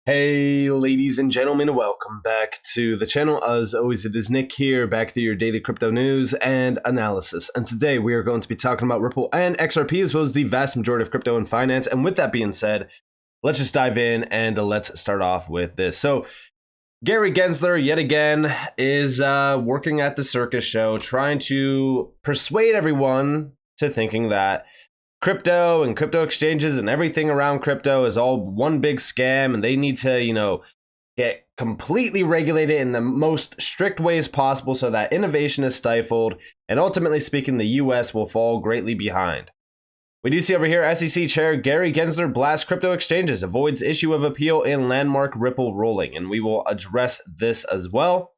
Hey, ladies and gentlemen, welcome back to the channel. As always, it is Nick here, back with your daily crypto news and analysis. And today we are going to be talking about Ripple and XRP, as well as the vast majority of crypto and finance. And with that being said, let's just dive in and let's start off with this. So, Gary Gensler, yet again, is working at the circus show, trying to persuade everyone to thinking that crypto and crypto exchanges and everything around crypto is all one big scam, and they need to, get completely regulated in the most strict ways possible so that innovation is stifled, and ultimately speaking, the US will fall greatly behind. We do see over here, SEC Chair Gary Gensler blasts crypto exchanges, avoids issue of appeal in landmark Ripple ruling, and we will address this as well.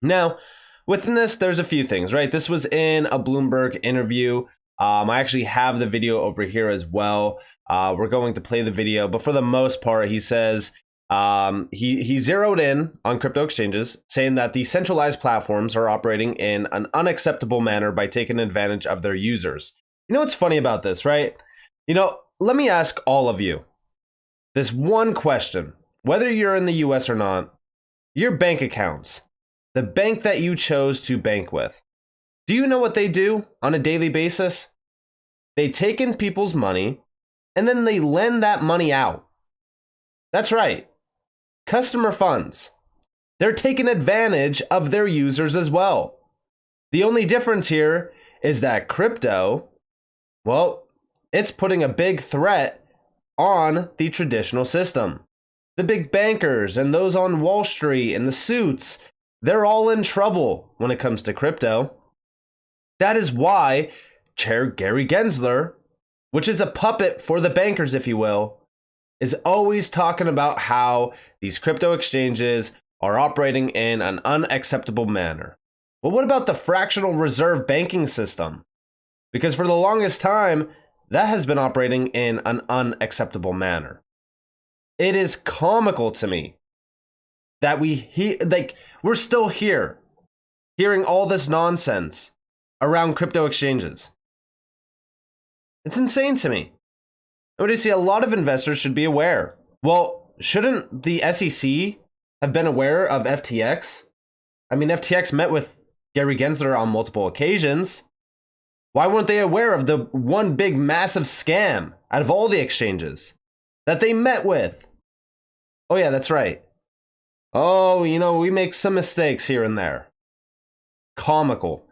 Now, within this, there's a few things, right? This was in a Bloomberg interview. I actually have the video over here as well. We're going to play the video, but for the most part, he says he zeroed in on crypto exchanges, saying that the centralized platforms are operating in an unacceptable manner by taking advantage of their users. You know what's funny about this, right? Let me ask all of you this one question. Whether you're in the US or not, your bank accounts, the bank that you chose to bank with, do you know what they do on a daily basis? They take in people's money and then they lend that money out. That's right. Customer funds. They're taking advantage of their users as well. The only difference here is that crypto, well, it's putting a big threat on the traditional system. The big bankers and those on Wall Street and the suits, they're all in trouble when it comes to crypto. That is why Chair Gary Gensler, which is a puppet for the bankers, if you will, is always talking about how these crypto exchanges are operating in an unacceptable manner. Well, what about the fractional reserve banking system? Because for the longest time, that has been operating in an unacceptable manner. It is comical to me that we're still here, hearing all this nonsense around crypto exchanges. It's insane to me. I would say a lot of investors should be aware. Well, shouldn't the SEC have been aware of FTX? I mean, FTX met with Gary Gensler on multiple occasions. Why weren't they aware of the one big massive scam out of all the exchanges that they met with? Oh yeah, that's right. Oh, we make some mistakes here and there. Comical.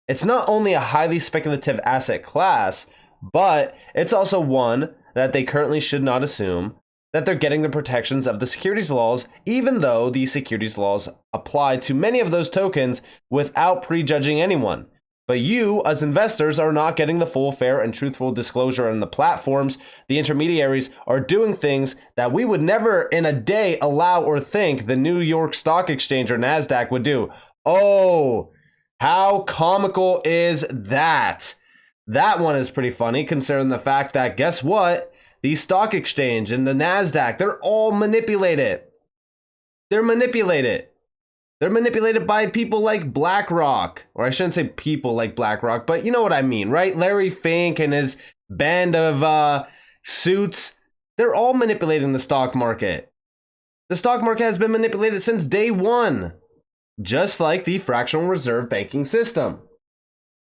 It's not only a highly speculative asset class, but it's also one that they currently should not assume that they're getting the protections of the securities laws, even though the securities laws apply to many of those tokens without prejudging anyone. But you, as investors, are not getting the full, fair, and truthful disclosure, and the platforms, the intermediaries, are doing things that we would never in a day allow or think the New York Stock Exchange or NASDAQ would do. Oh, how comical is that? That one is pretty funny, considering the fact that, guess what? The stock exchange and the NASDAQ, they're all manipulated. They're manipulated. They're manipulated by people like BlackRock, or I shouldn't say people like BlackRock, but you know what I mean, right? Larry Fink and his band of suits, they're all manipulating the stock market. The stock market has been manipulated since day one, just like the fractional reserve banking system.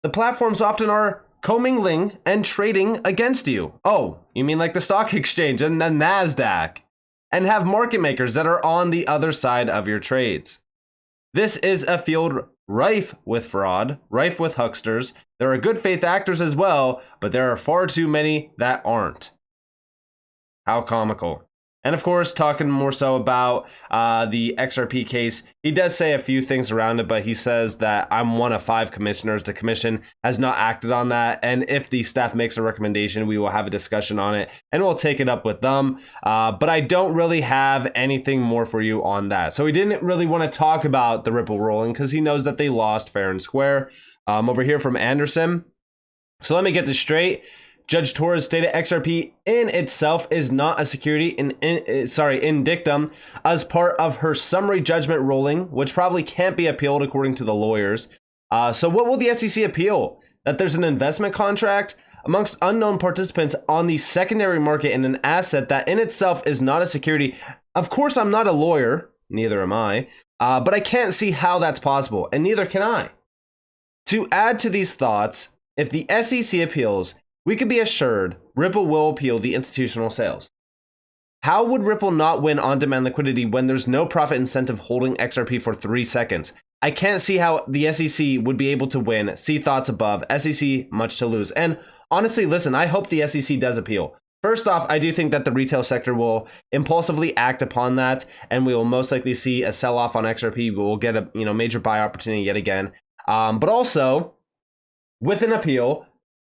The platforms often are commingling and trading against you. Oh, you mean like the stock exchange and the NASDAQ, and have market makers that are on the other side of your trades. This is a field rife with fraud, rife with hucksters. There are good faith actors as well, but there are far too many that aren't. How comical. And of course, talking more so about the XRP case, he does say a few things around it, but he says that I'm one of 5 commissioners. The commission has not acted on that. And if the staff makes a recommendation, we will have a discussion on it and we'll take it up with them. But I don't really have anything more for you on that. So he didn't really want to talk about the Ripple ruling because he knows that they lost fair and square. Over here from Anderson. So let me get this straight. Judge Torres stated XRP in itself is not a security in dictum as part of her summary judgment ruling, which probably can't be appealed according to the lawyers. So what will the SEC appeal? That there's an investment contract amongst unknown participants on the secondary market in an asset that in itself is not a security. Of course, I'm not a lawyer, neither am I, but I can't see how that's possible, and neither can I. To add to these thoughts, if the SEC appeals, we can be assured Ripple will appeal the institutional sales. How would Ripple not win on-demand liquidity when there's no profit incentive holding XRP for 3 seconds? I can't see how the SEC would be able to win. See thoughts above. SEC, much to lose. And honestly, listen, I hope the SEC does appeal. First off, I do think that the retail sector will impulsively act upon that, and we will most likely see a sell-off on XRP. We will get a major buy opportunity yet again. But also, with an appeal,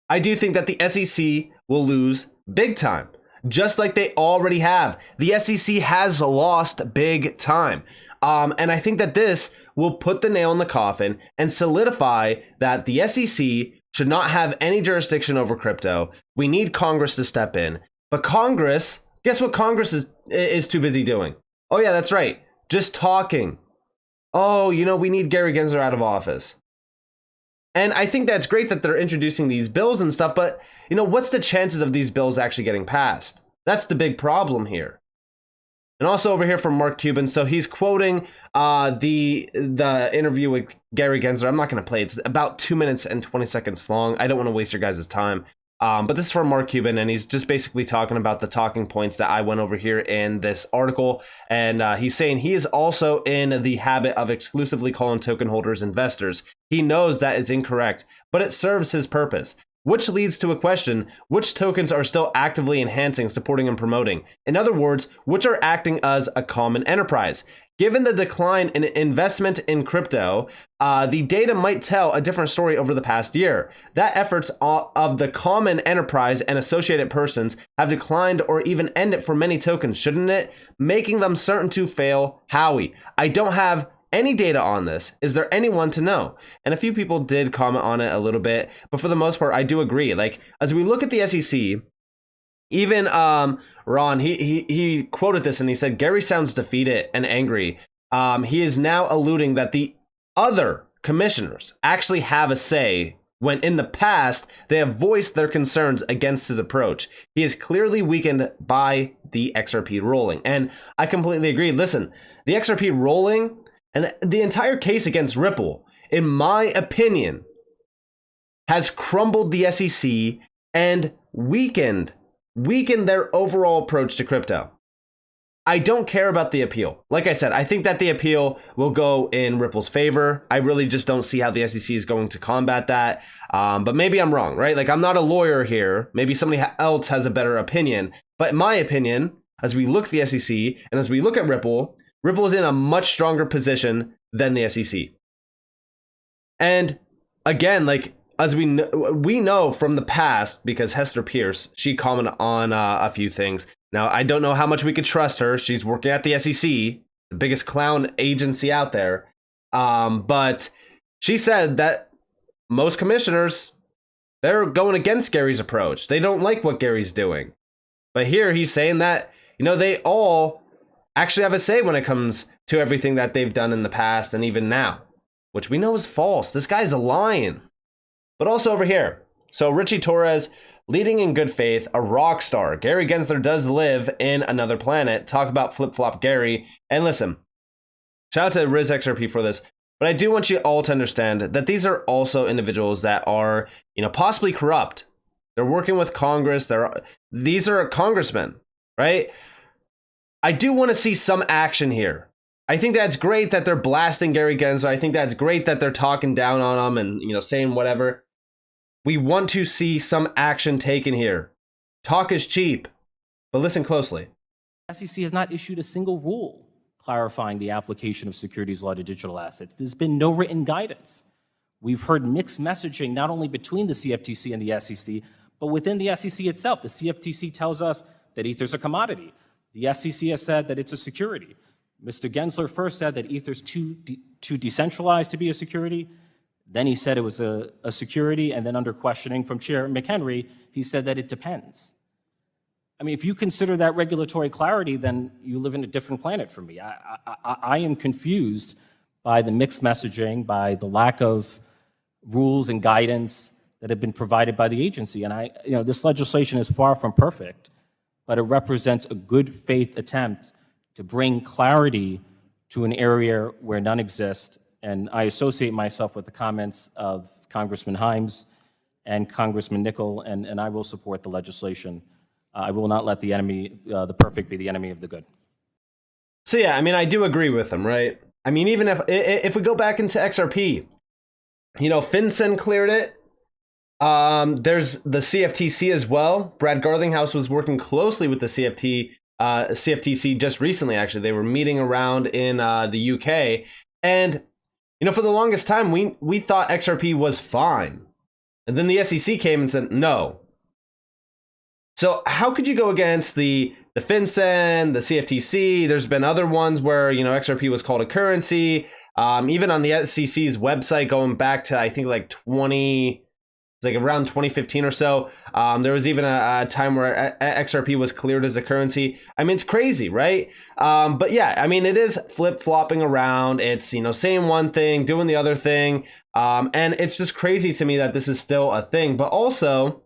I do think that the SEC will lose big time. Just like they already have. The SEC has lost big time. And I think that this will put the nail in the coffin and solidify that the SEC should not have any jurisdiction over crypto. We need Congress to step in. But Congress, guess what Congress is too busy doing? Oh yeah, that's right. Just talking. Oh, we need Gary Gensler out of office. And I think that's great that they're introducing these bills and stuff, but what's the chances of these bills actually getting passed? That's the big problem here. And also over here from Mark Cuban, so he's quoting the interview with Gary Gensler. I'm not going to play it. It's about 2 minutes and 20 seconds long. I don't want to waste your guys' time. But this is from Mark Cuban, and he's just basically talking about the talking points that I went over here in this article. And he's saying he is also in the habit of exclusively calling token holders investors. He knows that is incorrect, but it serves his purpose. Which leads to a question, which tokens are still actively enhancing, supporting, and promoting? In other words, which are acting as a common enterprise? Given the decline in investment in crypto, the data might tell a different story over the past year. That efforts of the common enterprise and associated persons have declined or even ended for many tokens, shouldn't it? Making them certain to fail. Howie, I don't have any data on this. Is there anyone to know? And a few people did comment on it a little bit, but for the most part, I do agree. Like, as we look at the SEC, even Ron, he quoted this and he said, Gary sounds defeated and angry. He is now alluding that the other commissioners actually have a say when in the past they have voiced their concerns against his approach. He is clearly weakened by the XRP rolling. And I completely agree. Listen, the XRP rolling and the entire case against Ripple, in my opinion, has crumbled the SEC and weakened their overall approach to crypto. I don't care about the appeal. Like I said, I think that the appeal will go in Ripple's favor. I really just don't see how the SEC is going to combat that. But maybe I'm wrong, right? Like, I'm not a lawyer here. Maybe somebody else has a better opinion. But in my opinion, as we look at the SEC and as we look at Ripple, Ripple is in a much stronger position than the SEC. And again, like, as we know from the past, because Hester Pierce, she commented on a few things. Now, I don't know how much we could trust her. She's working at the SEC, the biggest clown agency out there. But she said that most commissioners, they're going against Gary's approach. They don't like what Gary's doing. But here he's saying that, they all actually have a say when it comes to everything that they've done in the past and even now, which we know is false. This guy's a lion. But also over here, so Richie Torres, leading in good faith, a rock star. Gary Gensler does live in another planet. Talk about flip-flop Gary. And listen, shout out to RizXRP for this, but I do want you all to understand that these are also individuals that are, possibly corrupt. They're working with Congress. These are congressmen, right? I do want to see some action here. I think that's great that they're blasting Gary Gensler. I think that's great that they're talking down on him and, saying whatever. We want to see some action taken here. Talk is cheap, but listen closely. SEC has not issued a single rule clarifying the application of securities law to digital assets. There's been no written guidance. We've heard mixed messaging not only between the CFTC and the SEC, but within the SEC itself. The CFTC tells us that Ether's a commodity. The SEC has said that it's a security. Mr. Gensler first said that Ether's too decentralized to be a security. Then he said it was a security, and then under questioning from Chair McHenry, he said that it depends. I mean, if you consider that regulatory clarity, then you live in a different planet for me. I am confused by the mixed messaging, by the lack of rules and guidance that have been provided by the agency. And this legislation is far from perfect, but it represents a good faith attempt to bring clarity to an area where none exist. And I associate myself with the comments of Congressman Himes and Congressman Nickel, and I will support the legislation. I will not let the perfect be the enemy of the good. So yeah, I mean, I do agree with him, right? I mean, even if we go back into XRP, FinCEN cleared it. There's the CFTC as well. Brad Garlinghouse was working closely with the CFTC just recently, actually. They were meeting around in the UK. And, for the longest time, we thought XRP was fine. And then the SEC came and said, no. So how could you go against the FinCEN, the CFTC? There's been other ones where, XRP was called a currency. Even on the SEC's website, going back to, I think, around 2015 or so, there was even a time where XRP was cleared as a currency. I mean, it's crazy, right? But yeah, I mean, it is flip-flopping around. It's, saying one thing, doing the other thing. And it's just crazy to me that this is still a thing. But also,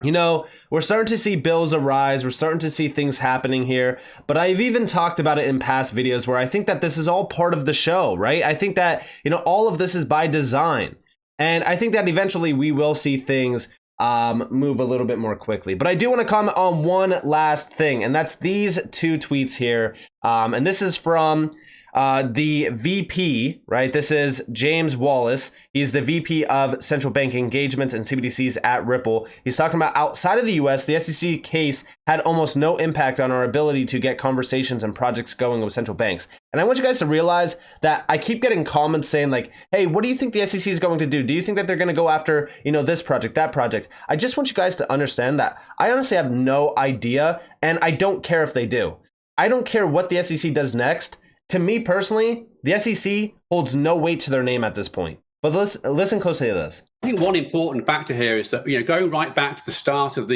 we're starting to see bills arise. We're starting to see things happening here. But I've even talked about it in past videos where I think that this is all part of the show, right? I think that, all of this is by design. And I think that eventually we will see things move a little bit more quickly. But I do want to comment on one last thing, and that's these two tweets here. And this is from the VP, right? This is James Wallace. He's the VP of Central Bank Engagements and CBDCs at Ripple. He's talking about outside of the US, the SEC case had almost no impact on our ability to get conversations and projects going with central banks. And I want you guys to realize that I keep getting comments saying like, hey, what do you think the SEC is going to do? Do you think that they're going to go after, this project, that project? I just want you guys to understand that I honestly have no idea, and I don't care if they do. I don't care what the SEC does next. To me personally, the SEC holds no weight to their name at this point. But listen closely to this. I think one important factor here is that, going right back to the start of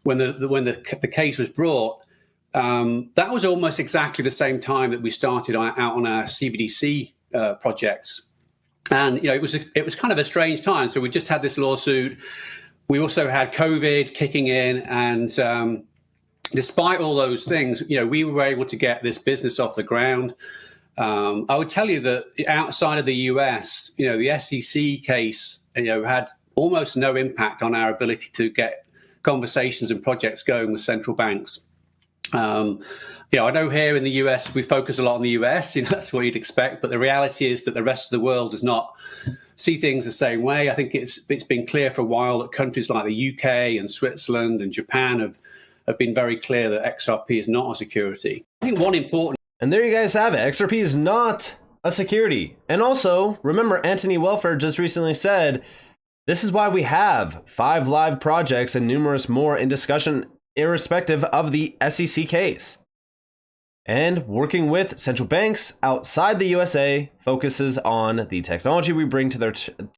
when the case was brought, that was almost exactly the same time that we started out on our CBDC projects. And, it was kind of a strange time. So we just had this lawsuit. We also had COVID kicking in, and despite all those things, we were able to get this business off the ground. I would tell you that outside of the US, the SEC case, had almost no impact on our ability to get conversations and projects going with central banks. I know here in the US, we focus a lot on the US, that's what you'd expect. But the reality is that the rest of the world does not see things the same way. I think it's been clear for a while that countries like the UK and Switzerland and Japan have been very clear that XRP is not a security. I think one important... And there you guys have it. XRP is not a security. And also, remember, Anthony Welfare just recently said, this is why we have 5 live projects and numerous more in discussion, irrespective of the SEC case. And working with central banks outside the USA focuses on the technology we bring to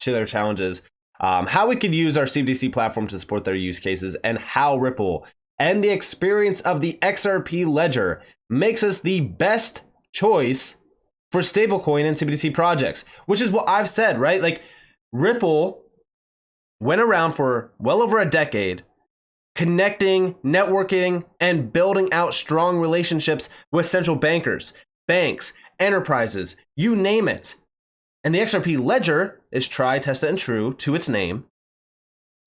their challenges, how we could use our CBDC platform to support their use cases, and how Ripple and the experience of the XRP ledger makes us the best choice for stablecoin and CBDC projects, which is what I've said, right? Like, Ripple went around for well over a decade, connecting, networking, and building out strong relationships with central bankers, banks, enterprises, you name it. And the XRP ledger is try, tested, and true to its name.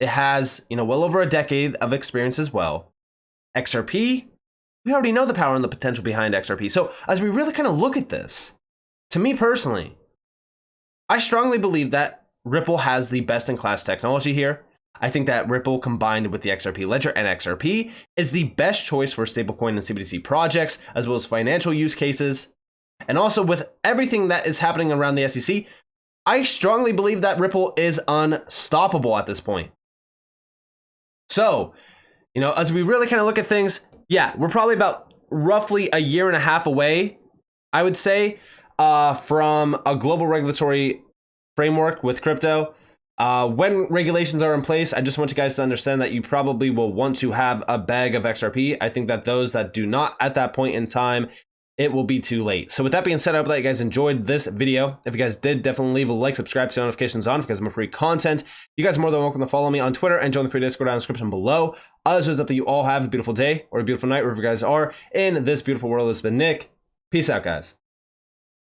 It has, well over a decade of experience as well. XRP, we already know the power and the potential behind XRP. So as we really kind of look at this, to me personally, I strongly believe that Ripple has the best-in-class technology here. I think that Ripple combined with the XRP ledger and XRP is the best choice for stablecoin and CBDC projects, as well as financial use cases. And also with everything that is happening around the SEC, I strongly believe that Ripple is unstoppable at this point. So, as we really kind of look at things, yeah, we're probably about roughly a year and a half away, I would say, from a global regulatory framework with crypto. When regulations are in place, I just want you guys to understand that you probably will want to have a bag of XRP. I think that those that do not at that point in time, it will be too late. So with that being said, I hope that you guys enjoyed this video. If you guys did, definitely leave a like, subscribe, to notifications on because I'm free content. You guys are more than welcome to follow me on Twitter and join the free Discord down in the description below. Others, is up that you all have a beautiful day or a beautiful night wherever you guys are in this beautiful world. This has been Nick. Peace out, guys.